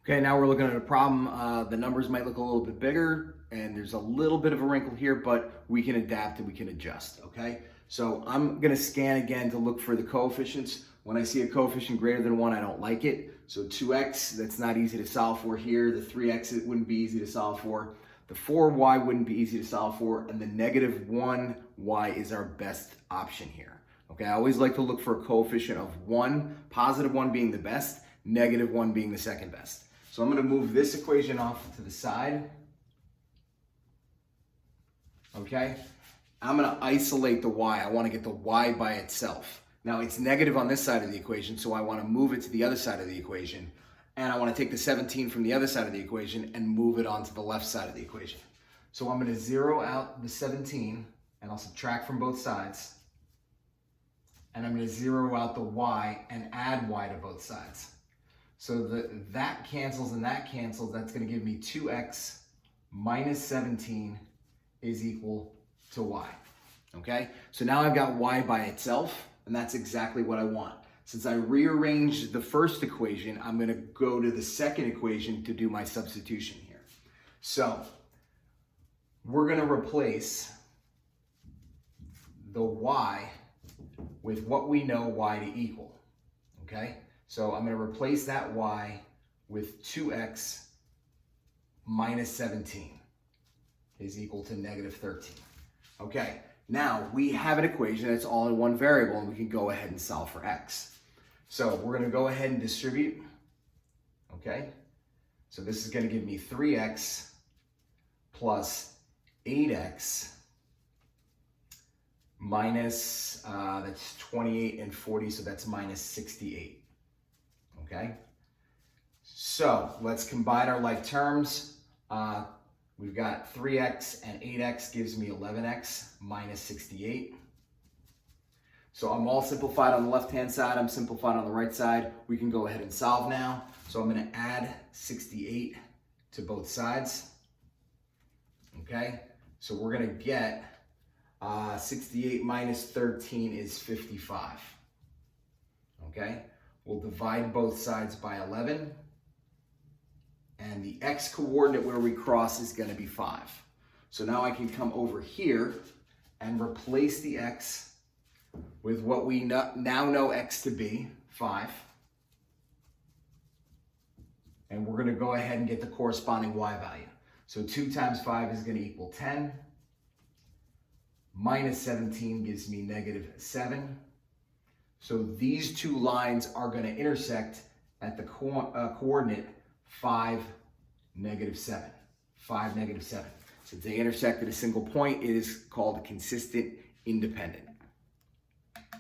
Okay, now we're looking at a problem. The numbers might look a little bit bigger and there's a little bit of a wrinkle here, but we can adapt and we can adjust, okay? So I'm gonna scan again to look for the coefficients. When I see a coefficient greater than 1, I don't like it. So 2x, that's not easy to solve for here. The 3x, it wouldn't be easy to solve for. The 4y wouldn't be easy to solve for. And the negative 1y is our best option here. Okay, I always like to look for a coefficient of 1, positive 1 being the best, negative 1 being the second best. So I'm going to move this equation off to the side. Okay, I'm going to isolate the y. I want to get the y by itself. Now it's negative on this side of the equation, so I want to move it to the other side of the equation. And I want to take the 17 from the other side of the equation and move it onto the left side of the equation. So I'm going to zero out the 17 and I'll subtract from both sides. And I'm going to zero out the y and add y to both sides. So that cancels and that cancels. That's going to give me 2x minus 17 is equal to y. Okay? So now I've got y by itself, and that's exactly what I want. Since I rearranged the first equation, I'm going to go to the second equation to do my substitution here. So we're going to replace the y with what we know y to equal. Okay? So I'm going to replace that y with 2x minus 17 is equal to negative 13. Okay, now we have an equation that's all in one variable and we can go ahead and solve for x. So we're going to go ahead and distribute. Okay, so this is going to give me 3x plus 8x minus, that's 28 and 40, so that's minus 68. Okay, so let's combine our like terms. We've got 3x and 8x gives me 11x minus 68. So I'm all simplified on the left-hand side. I'm simplified on the right side. We can go ahead and solve now. So I'm going to add 68 to both sides. Okay, so we're going to get 68 minus 13 is 55. Okay. We'll divide both sides by 11. And the x coordinate where we cross is going to be 5. So now I can come over here and replace the x with what we now know x to be, 5. And we're going to go ahead and get the corresponding y value. So 2 times 5 is going to equal 10. Minus 17 gives me negative 7. So these two lines are going to intersect at the coordinate 5, negative 7. 5, negative 7. Since they intersect at a single point, it is called consistent independent.